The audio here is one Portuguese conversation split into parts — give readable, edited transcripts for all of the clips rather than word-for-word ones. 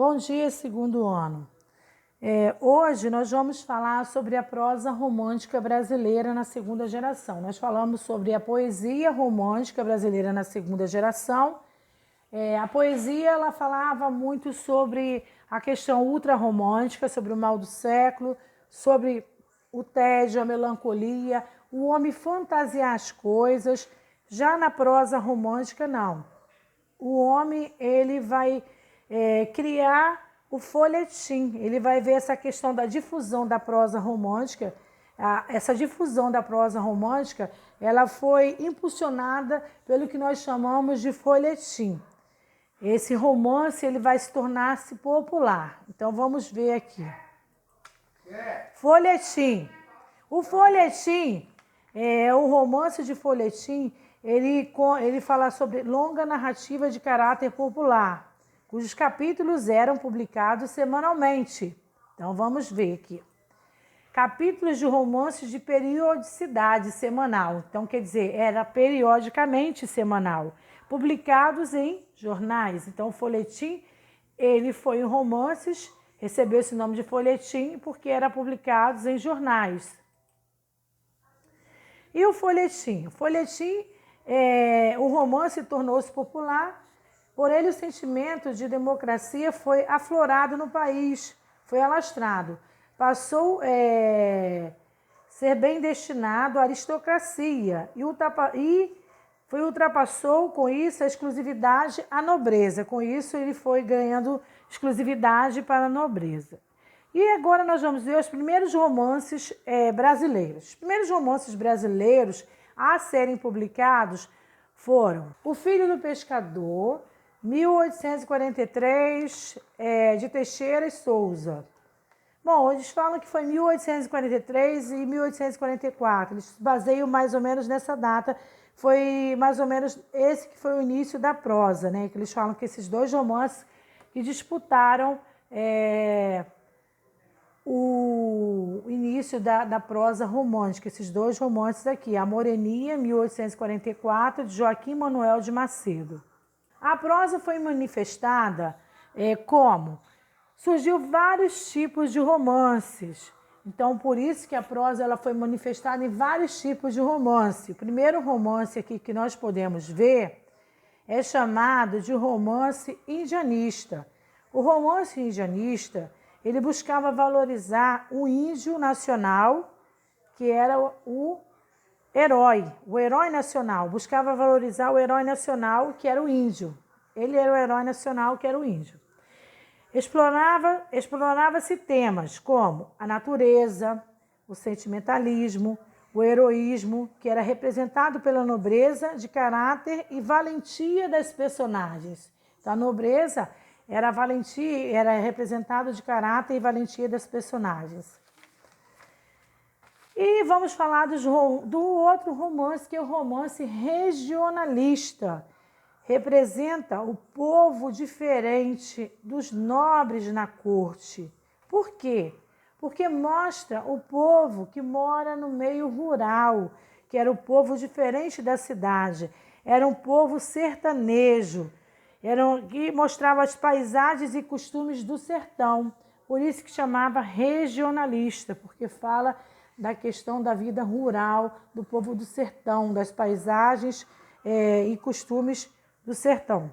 Bom dia, segundo ano. Hoje nós vamos falar sobre a prosa romântica brasileira na segunda geração. Nós falamos sobre a poesia romântica brasileira na segunda geração. A poesia ela falava muito sobre a questão ultrarromântica, sobre o mal do século, sobre o tédio, a melancolia, o homem fantasiar as coisas. Já na prosa romântica, não. O homem ele vai criar o folhetim, ele vai ver essa questão da difusão da prosa romântica. Essa difusão da prosa romântica, ela foi impulsionada pelo que nós chamamos de folhetim. Esse romance ele vai se tornar-se popular. Então vamos ver aqui. Folhetim. O folhetim, o romance de folhetim, ele fala sobre longa narrativa de caráter popular, cujos capítulos eram publicados semanalmente. Então vamos ver aqui. Capítulos de romances de periodicidade semanal. Então quer dizer, era periodicamente semanal, publicados em jornais. Então o folhetim, ele foi em romances, recebeu esse nome de folhetim porque era publicados em jornais. E o folhetim? O folhetim, o romance tornou-se popular, por ele o sentimento de democracia foi aflorado no país, foi alastrado. Passou a ser bem destinado à aristocracia e ultrapassou com isso a exclusividade à nobreza. Com isso ele foi ganhando exclusividade para a nobreza. E agora nós vamos ver os primeiros romances brasileiros. Os primeiros romances brasileiros a serem publicados foram O Filho do Pescador, 1843, de Teixeira e Souza. Bom, eles falam que foi 1843 e 1844. Eles baseiam mais ou menos nessa data. Foi mais ou menos esse que foi o início da prosa, né? Que eles falam que esses dois romances que disputaram o início da prosa romântica, esses dois romances aqui, A Morenia, 1844, de Joaquim Manuel de Macedo. A prosa foi manifestada como? Surgiu vários tipos de romances, então por isso que a prosa ela foi manifestada em vários tipos de romance. O primeiro romance aqui que nós podemos ver é chamado de romance indianista. O romance indianista, ele buscava valorizar o índio nacional, que era o herói nacional. Buscava valorizar o herói nacional, que era o índio. Ele era o herói nacional, que era o índio. Explorava-se temas como a natureza, o sentimentalismo, o heroísmo, que era representado pela nobreza de caráter e valentia das personagens. Então, a nobreza era a valentia, era representado de caráter e valentia das personagens. E vamos falar do outro romance, que é o romance regionalista. Representa o povo diferente dos nobres na corte. Por quê? Porque mostra o povo que mora no meio rural, que era o povo diferente da cidade. Era um povo sertanejo, que mostrava as paisagens e costumes do sertão. Por isso que chamava regionalista, porque fala da questão da vida rural, do povo do sertão, das paisagens e costumes do sertão.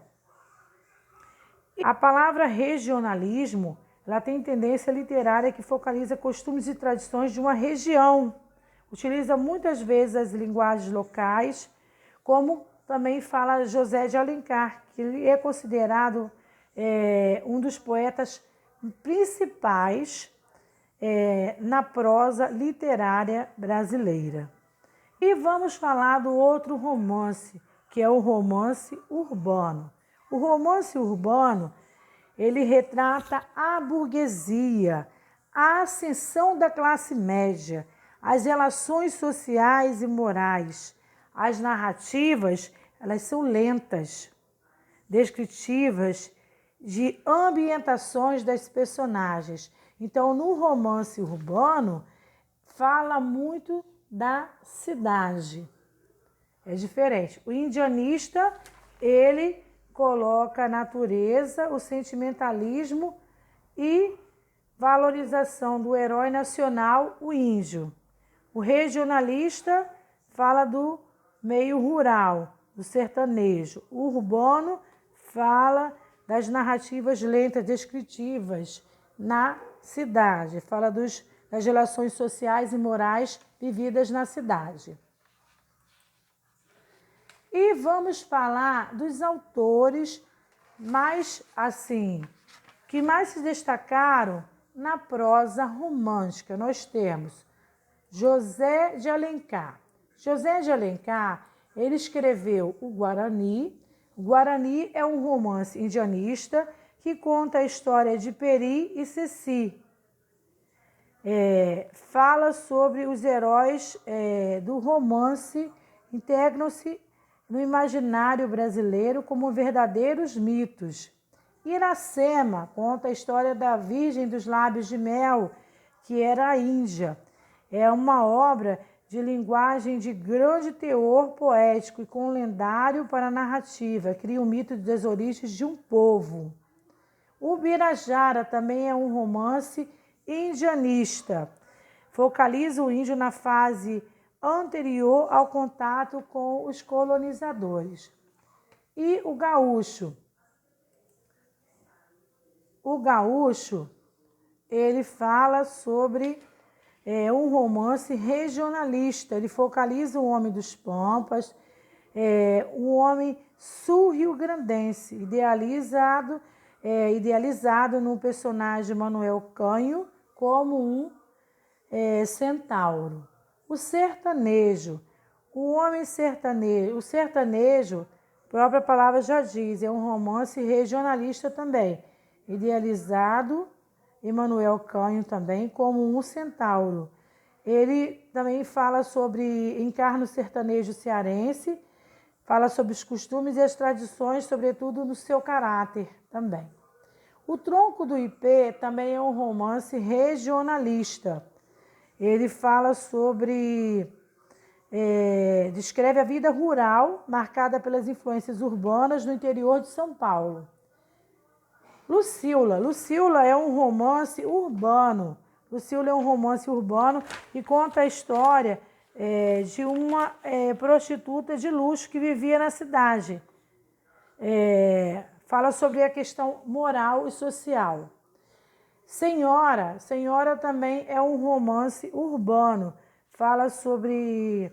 A palavra regionalismo, ela tem tendência literária que focaliza costumes e tradições de uma região. Utiliza muitas vezes as linguagens locais, como também fala José de Alencar, que ele é considerado um dos poetas principais na prosa literária brasileira. E vamos falar do outro romance, que é o romance urbano. O romance urbano, ele retrata a burguesia, a ascensão da classe média, as relações sociais e morais. As narrativas, elas são lentas, descritivas de ambientações das personagens. Então, no romance urbano, fala muito da cidade. É diferente. O indianista, ele coloca a natureza, o sentimentalismo e valorização do herói nacional, o índio. O regionalista fala do meio rural, do sertanejo. O urbano fala das narrativas lentas, descritivas na cidade, fala das relações sociais e morais vividas na cidade. E vamos falar dos autores que mais se destacaram na prosa romântica. Nós temos José de Alencar. José de Alencar, ele escreveu o Guarani. O Guarani é um romance indianista que conta a história de Peri e Ceci. Fala sobre os heróis do romance, integram-se no imaginário brasileiro como verdadeiros mitos. Iracema conta a história da Virgem dos Lábios de Mel, que era a Índia. É uma obra de linguagem de grande teor poético e com lendário para a narrativa. Cria o mito das origens de um povo. O Birajara também é um romance indianista. Focaliza o índio na fase anterior ao contato com os colonizadores. E o gaúcho? O gaúcho, ele fala sobre um romance regionalista. Ele focaliza o homem dos Pampas, um homem sul-riograndense, idealizado no personagem Manuel Canho como um centauro. O sertanejo, o sertanejo, a própria palavra já diz, é um romance regionalista também, idealizado Manuel Canho também como um centauro. Ele também encarna o sertanejo cearense, fala sobre os costumes e as tradições, sobretudo no seu caráter também. O Tronco do Ipê também é um romance regionalista. Ele fala descreve a vida rural, marcada pelas influências urbanas no interior de São Paulo. Lucila é um romance urbano. Lucila é um romance urbano que conta a história de uma prostituta de luxo que vivia na cidade. Fala sobre a questão moral e social. Senhora também é um romance urbano. Fala sobre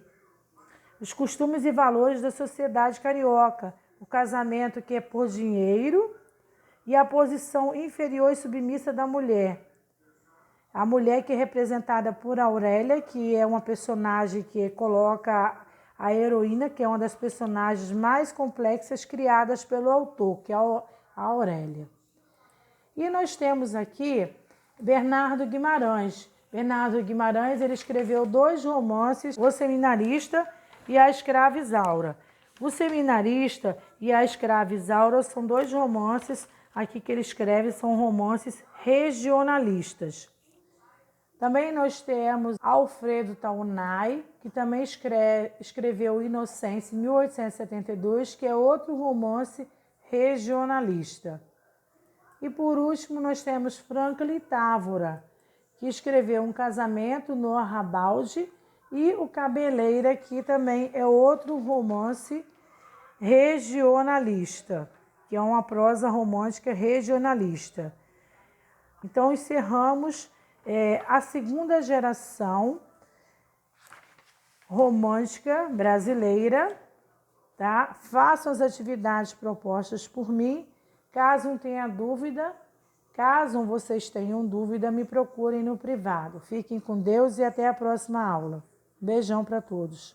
os costumes e valores da sociedade carioca. O casamento que é por dinheiro e a posição inferior e submissa da mulher. A mulher que é representada por Aurélia, que é uma personagem que coloca a heroína, que é uma das personagens mais complexas criadas pelo autor, que é a Aurélia. E nós temos aqui Bernardo Guimarães. Bernardo Guimarães, ele escreveu 2 romances, O Seminarista e A Escrava Isaura. O Seminarista e A Escrava Isaura são 2 romances aqui que ele escreve, são romances regionalistas. Também nós temos Alfredo Taunay, que também escreveu Inocência em 1872, que é outro romance regionalista. E por último nós temos Franklin Távora, que escreveu Um Casamento no Arrabalde, e O Cabeleira, que também é outro romance regionalista, que é uma prosa romântica regionalista. Então encerramos a segunda geração romântica brasileira, tá? Façam as atividades propostas por mim. Caso vocês tenham dúvida, me procurem no privado. Fiquem com Deus e até a próxima aula. Beijão para todos.